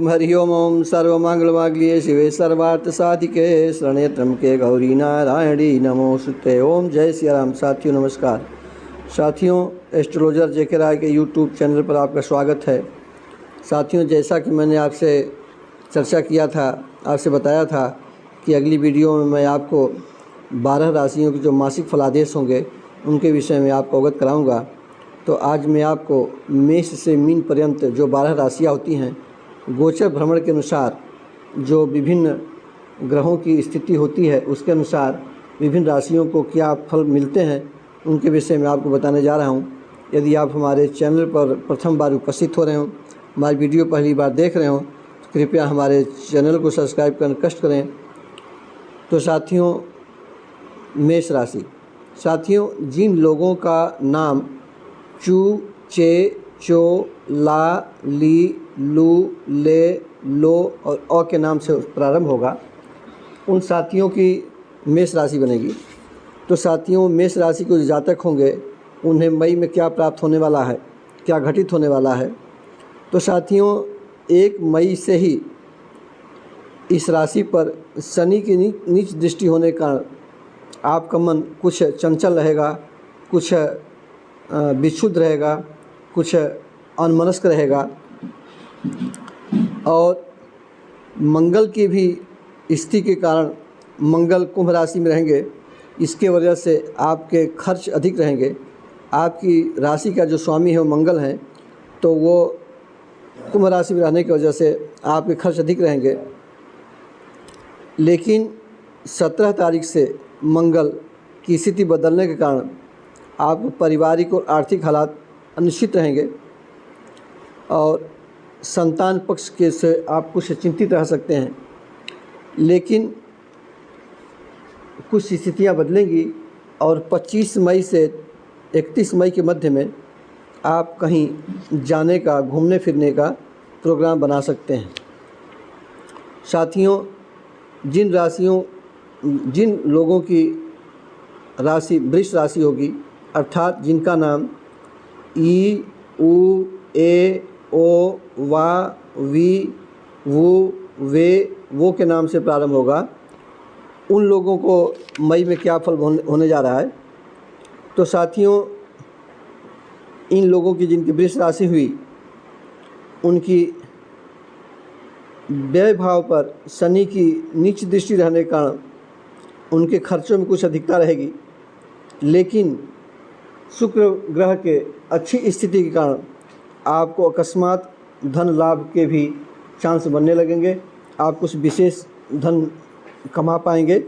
हरि ओम सर्वमंगलमांगल्ये शिवे सर्वार्थसाधिके शरण्ये त्र्यंबके गौरी नारायणी नमोस्तुते। ओम जय सिया राम। साथियों नमस्कार। साथियों, एस्ट्रोलॉजर जेके राय के यूट्यूब चैनल पर आपका स्वागत है। साथियों, जैसा कि मैंने आपसे चर्चा किया था, आपसे बताया था कि अगली वीडियो में मैं आपको 12 राशियों के जो मासिक फलादेश होंगे उनके विषय में आपको अवगत कराऊंगा। तो आज मैं आपको मेष से मीन पर्यंत जो 12 राशियाँ होती हैं, गोचर भ्रमण के अनुसार जो विभिन्न ग्रहों की स्थिति होती है उसके अनुसार विभिन्न राशियों को क्या फल मिलते हैं, उनके विषय में आपको बताने जा रहा हूं। यदि आप हमारे चैनल पर प्रथम बार उपस्थित हो रहे हों, हमारी वीडियो पहली बार देख रहे हों, तो कृपया हमारे चैनल को सब्सक्राइब करने कष्ट करें। तो साथियों, मेष राशि। साथियों, जिन लोगों का नाम चू, चे, चो, ला, ली, लू, ले, लो और अ के नाम से प्रारंभ होगा, उन साथियों की मेष राशि बनेगी। तो साथियों, मेष राशि के जो जातक होंगे उन्हें मई में क्या प्राप्त होने वाला है, क्या घटित होने वाला है। तो साथियों, 1 मई से ही इस राशि पर शनि की नीच दृष्टि होने के कारण आपका मन कुछ चंचल रहेगा, कुछ विक्षुब्ध रहेगा, कुछ अनमनस्क रहेगा और मंगल की भी स्थिति के कारण मंगल कुंभ राशि में रहेंगे। इसके वजह से आपके खर्च अधिक रहेंगे। आपकी राशि का जो स्वामी है वो मंगल हैं, तो वो कुंभ राशि में रहने की वजह से आपके खर्च अधिक रहेंगे। लेकिन 17 तारीख से मंगल की स्थिति बदलने के कारण आपके पारिवारिक और आर्थिक हालात अनिश्चित रहेंगे और संतान पक्ष के से आप कुछ चिंतित रह सकते हैं। लेकिन कुछ स्थितियां बदलेंगी और 25 मई से 31 मई के मध्य में आप कहीं जाने का, घूमने फिरने का प्रोग्राम बना सकते हैं। साथियों, जिन लोगों की राशि वृष राशि होगी, अर्थात जिनका नाम ई, उ, ए, ओ, वा, वी, वो, वे, वो के नाम से प्रारंभ होगा, उन लोगों को मई में क्या फल होने जा रहा है। तो साथियों, इन लोगों की जिनकी वृष राशि हुई, उनकी व्यय भाव पर शनि की नीच दृष्टि रहने के कारण उनके खर्चों में कुछ अधिकता रहेगी। लेकिन शुक्र ग्रह के अच्छी स्थिति के कारण आपको अकस्मात धन लाभ के भी चांस बनने लगेंगे। आप कुछ विशेष धन कमा पाएंगे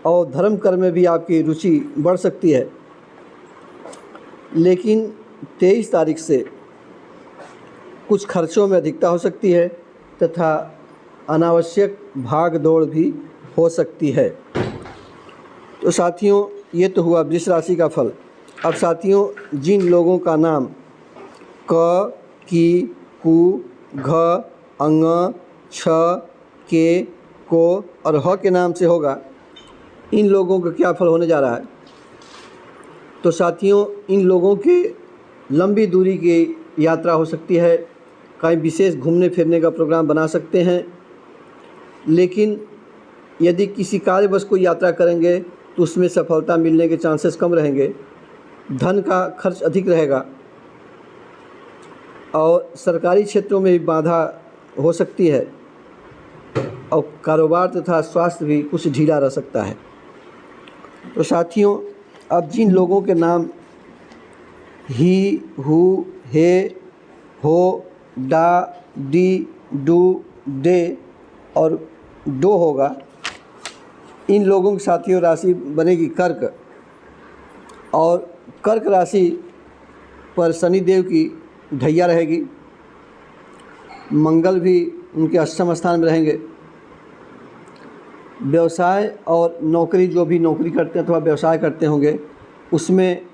और धर्म कर्म में भी आपकी रुचि बढ़ सकती है। लेकिन 23 तारीख से कुछ खर्चों में अधिकता हो सकती है तथा अनावश्यक भाग दौड़ भी हो सकती है। तो साथियों, ये तो हुआ वृष राशि का फल। अब साथियों, जिन लोगों का नाम क, की, कु, घ, अंग, छ, के, को और ह के नाम से होगा, इन लोगों का क्या फल होने जा रहा है। तो साथियों, इन लोगों के लंबी दूरी की यात्रा हो सकती है, कहीं विशेष घूमने फिरने का प्रोग्राम बना सकते हैं। लेकिन यदि किसी कार्यवश कोई यात्रा करेंगे तो उसमें सफलता मिलने के चांसेस कम रहेंगे, धन का खर्च अधिक रहेगा और सरकारी क्षेत्रों में भी बाधा हो सकती है और कारोबार तथा स्वास्थ्य भी कुछ ढीला रह सकता है। तो साथियों, अब जिन लोगों के नाम ही, हु, हे, हो, डा, डी, डू, डे और डो होगा, इन लोगों की साथियों राशि बनेगी कर्क। और कर्क राशि पर शनिदेव की ढैया रहेगी, मंगल भी उनके अष्टम स्थान में रहेंगे। व्यवसाय और नौकरी, जो भी नौकरी करते हैं अथवा व्यवसाय करते होंगे, उसमें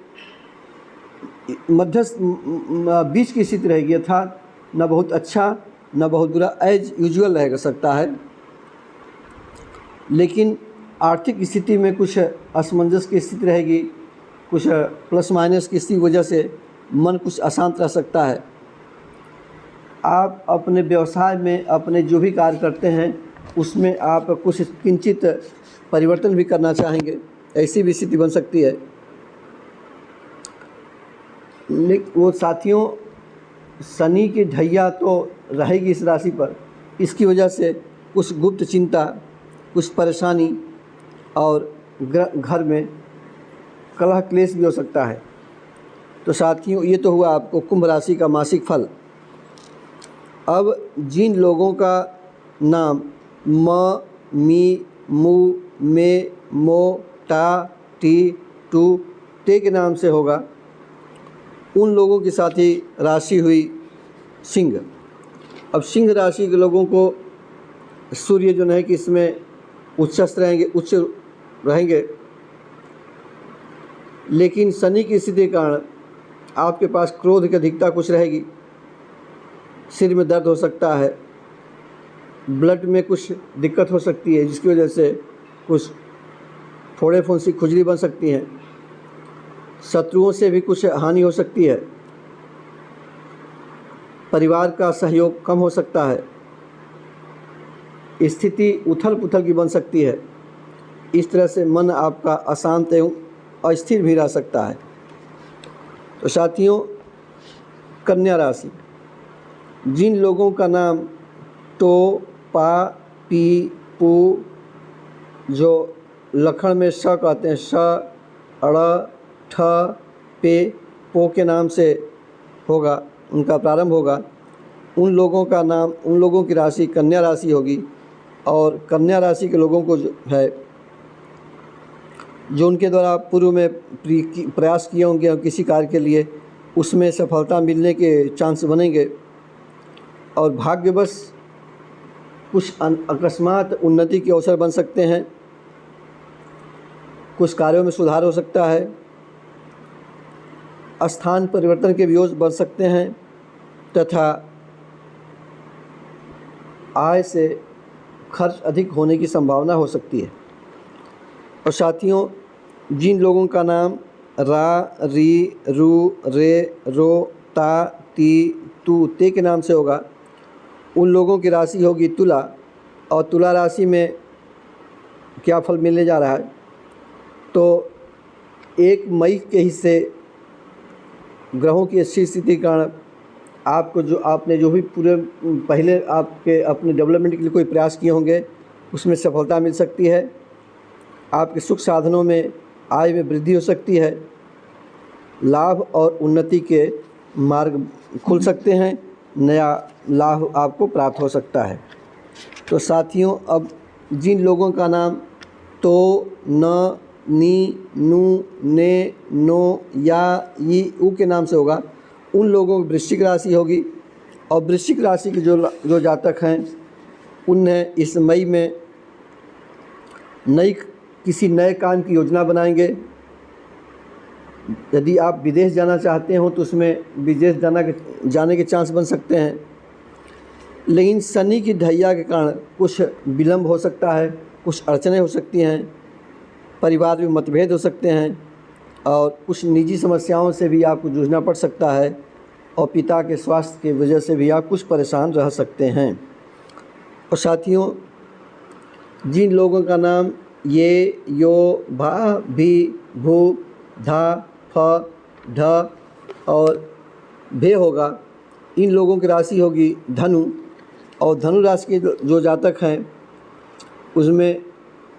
मध्यस्थ बीच की स्थिति रहेगी, अर्थात न बहुत अच्छा न बहुत बुरा, एज यूजुअल रह सकता है। लेकिन आर्थिक स्थिति में कुछ असमंजस की स्थिति रहेगी, कुछ प्लस माइनस की स्थिति वजह से मन कुछ अशांत रह सकता है। आप अपने व्यवसाय में अपने जो भी कार्य करते हैं उसमें आप कुछ किंचित परिवर्तन भी करना चाहेंगे, ऐसी भी स्थिति बन सकती है। लेकिन वो साथियों, शनि की ढैया तो रहेगी इस राशि पर, इसकी वजह से कुछ गुप्त चिंता, कुछ परेशानी और घर में कलह क्लेश भी हो सकता है। तो साथियों, ये तो हुआ आपको कुंभ राशि का मासिक फल। अब जिन लोगों का नाम म, मी, मू, मे, मो, टा, टी, टू, ते के नाम से होगा, उन लोगों की साथ ही राशि हुई सिंह। अब सिंह राशि के लोगों को सूर्य जो है कि इसमें उच्चस्थ रहेंगे, उच्च रहेंगे, लेकिन शनि की स्थिति के कारण आपके पास क्रोध की अधिकता कुछ रहेगी, सिर में दर्द हो सकता है, ब्लड में कुछ दिक्कत हो सकती है, जिसकी वजह से कुछ फोड़े फुंसी खुजली बन सकती हैं, शत्रुओं से भी कुछ हानि हो सकती है, परिवार का सहयोग कम हो सकता है, स्थिति उथल पुथल की बन सकती है। इस तरह से मन आपका अशांत एवं अस्थिर भी रह सकता है। तो साथियों, कन्या राशि, जिन लोगों का नाम टो, पा, पी, पू, जो लखन में स कहते हैं, स, अड़, ठ, पे, पो के नाम से होगा, उनका प्रारंभ होगा, उन लोगों का नाम, उन लोगों की राशि कन्या राशि होगी। और कन्या राशि के लोगों को जो है, जो उनके द्वारा पूर्व में प्रयास किए होंगे किसी कार्य के लिए, उसमें सफलता मिलने के चांस बनेंगे और भाग्यवश कुछ अकस्मात उन्नति के अवसर बन सकते हैं, कुछ कार्यों में सुधार हो सकता है, स्थान परिवर्तन के योग बन सकते हैं तथा आय से खर्च अधिक होने की संभावना हो सकती है। और साथियों, जिन लोगों का नाम रा, री, रू, रे, रो, ता, ती, तू, ते के नाम से होगा, उन लोगों की राशि होगी तुला। और तुला राशि में क्या फल मिलने जा रहा है, तो 1 मई के हिस्से ग्रहों की अच्छी स्थिति के कारण आपको आपने जो भी पूरे पहले आपके अपने डेवलपमेंट के लिए कोई प्रयास किए होंगे, उसमें सफलता मिल सकती है। आपके सुख साधनों में आय में वृद्धि हो सकती है, लाभ और उन्नति के मार्ग खुल सकते हैं, नया लाभ आपको प्राप्त हो सकता है। तो साथियों, अब जिन लोगों का नाम तो, न, नी, नू, ने, नो, या, ई, ऊ के नाम से होगा, उन लोगों की वृश्चिक राशि होगी। और वृश्चिक राशि के जो जातक हैं, उन्हें इस मई में किसी नए काम की योजना बनाएंगे। यदि आप विदेश जाना चाहते हो तो उसमें विदेश जाने के चांस बन सकते हैं, लेकिन शनि की ढैया के कारण कुछ विलंब हो सकता है, कुछ अड़चनें हो सकती हैं, परिवार में मतभेद हो सकते हैं और कुछ निजी समस्याओं से भी आपको जूझना पड़ सकता है और पिता के स्वास्थ्य की वजह से भी आप कुछ परेशान रह सकते हैं। और साथियों, जिन लोगों का नाम ये, यो, भा, भी, भू, धा, फ, ढ और भे होगा, इन लोगों की राशि होगी धनु। और धनु राशि के जो जातक हैं, उसमें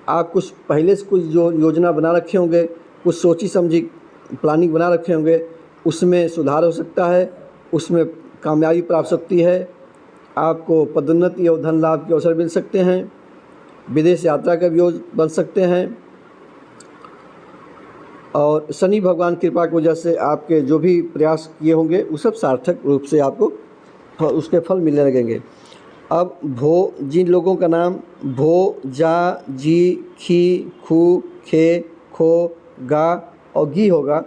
आप कुछ पहले से कुछ जो योजना बना रखे होंगे, कुछ सोची समझी प्लानिंग बना रखे होंगे, उसमें सुधार हो सकता है, उसमें कामयाबी प्राप्त सकती है, आपको पदोन्नति और धन लाभ के अवसर मिल सकते हैं, विदेश यात्रा का भी योग बन सकते हैं और शनि भगवान कृपा की वजह से आपके जो भी प्रयास किए होंगे वो सब सार्थक रूप से आपको उसके फल मिलने लगेंगे। अब भो, जिन लोगों का नाम भो, जा, जी, खी, खू, खे, खो, गा और घी होगा,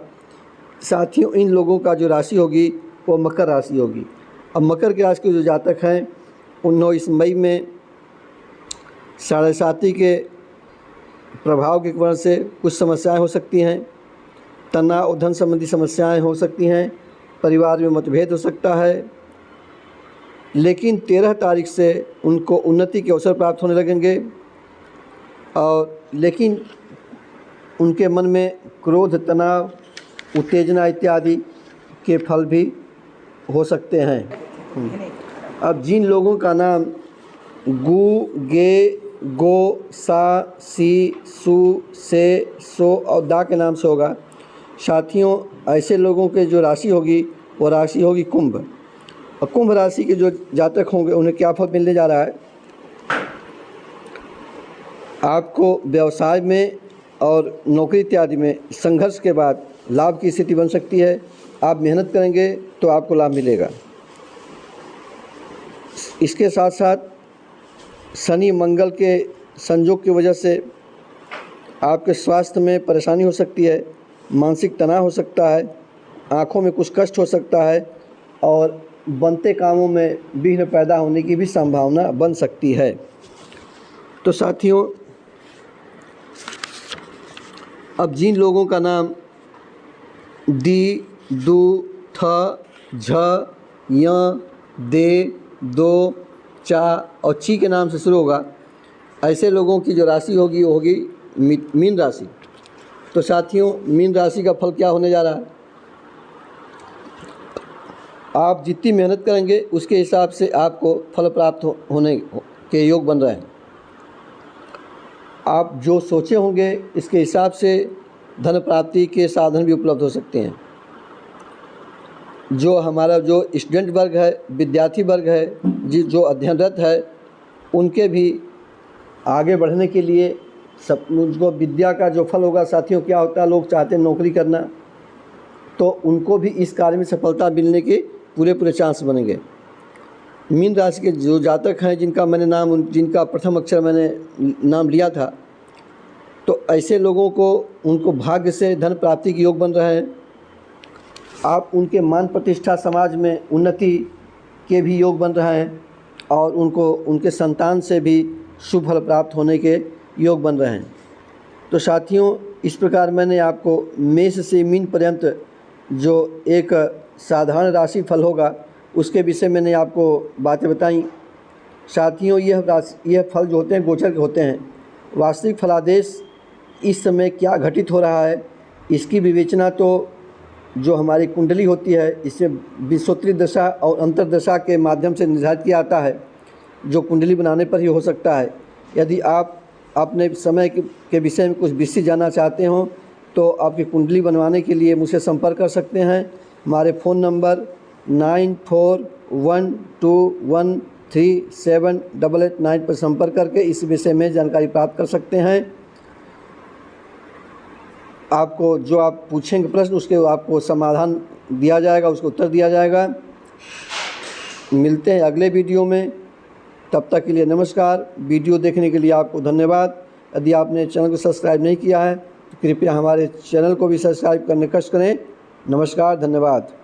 साथियों, इन लोगों का जो राशि होगी वो मकर राशि होगी। अब मकर की राशि के जो जातक हैं, उन्होंने इस मई में 7.5 के प्रभाव के वजह से कुछ समस्याएं हो सकती हैं, तनाव और धन संबंधी समस्याएं हो सकती हैं, परिवार में मतभेद हो सकता है, लेकिन 13 तारीख से उनको उन्नति के अवसर प्राप्त होने लगेंगे। और लेकिन उनके मन में क्रोध, तनाव, उत्तेजना इत्यादि के फल भी हो सकते हैं। अब जिन लोगों का नाम गु, गे, गो, सा, सी, सु, से, सो और दा के नाम से होगा, साथियों ऐसे लोगों के जो राशि होगी वो राशि होगी कुंभ। और कुंभ राशि के जो जातक होंगे उन्हें क्या फल मिलने जा रहा है? आपको व्यवसाय में और नौकरी इत्यादि में संघर्ष के बाद लाभ की स्थिति बन सकती है। आप मेहनत करेंगे तो आपको लाभ मिलेगा। इसके साथ साथ शनि मंगल के संयोग की वजह से आपके स्वास्थ्य में परेशानी हो सकती है, मानसिक तनाव हो सकता है, आँखों में कुछ कष्ट हो सकता है और बनते कामों में विघ्न पैदा होने की भी संभावना बन सकती है। तो साथियों, अब जिन लोगों का नाम दी, दू, थ, झ, य, दे, दो, चा और ची के नाम से शुरू होगा, ऐसे लोगों की जो राशि होगी वो होगी मीन राशि। तो साथियों, मीन राशि का फल क्या होने जा रहा है? आप जितनी मेहनत करेंगे उसके हिसाब से आपको फल प्राप्त होने के योग बन रहे हैं। आप जो सोचे होंगे इसके हिसाब से धन प्राप्ति के साधन भी उपलब्ध हो सकते हैं। जो हमारा जो स्टूडेंट वर्ग है, विद्यार्थी वर्ग है, जो अध्ययनरत है, उनके भी आगे बढ़ने के लिए सब उनको विद्या का जो फल होगा, साथियों क्या होता है, लोग चाहते हैं नौकरी करना, तो उनको भी इस कार्य में सफलता मिलने के पूरे चांस बनेंगे। मीन राशि के जो जातक हैं जिनका प्रथम अक्षर मैंने नाम लिया था, तो ऐसे लोगों को उनको भाग्य से धन प्राप्ति के योग बन रहे हैं। आप उनके मान प्रतिष्ठा समाज में उन्नति के भी योग बन रहे हैं और उनको उनके संतान से भी शुभ फल प्राप्त होने के योग बन रहे हैं। तो साथियों, इस प्रकार मैंने आपको मेष से मीन पर्यंत जो एक साधारण राशि फल होगा उसके विषय मैंने आपको बातें बताई। साथियों, यह फल जो होते हैं गोचर के होते हैं। वास्तविक फलादेश इस समय क्या घटित हो रहा है इसकी विवेचना तो जो हमारी कुंडली होती है इससे विषुवत्रीय दशा और अंतर्दशा के माध्यम से निर्धारित किया जाता है, जो कुंडली बनाने पर ही हो सकता है। यदि आप अपने समय के विषय में कुछ विस्तृत जानना चाहते हो तो आपकी कुंडली बनवाने के लिए मुझसे संपर्क कर सकते हैं। हमारे फ़ोन नंबर 9412137889 पर संपर्क करके इस विषय में जानकारी प्राप्त कर सकते हैं। आपको जो आप पूछेंगे प्रश्न उसके आपको समाधान दिया जाएगा, उसको उत्तर दिया जाएगा। मिलते हैं अगले वीडियो में, तब तक के लिए नमस्कार। वीडियो देखने के लिए आपको धन्यवाद। यदि आपने चैनल को सब्सक्राइब नहीं किया है तो कृपया हमारे चैनल को भी सब्सक्राइब करने कष्ट करें। नमस्कार, धन्यवाद।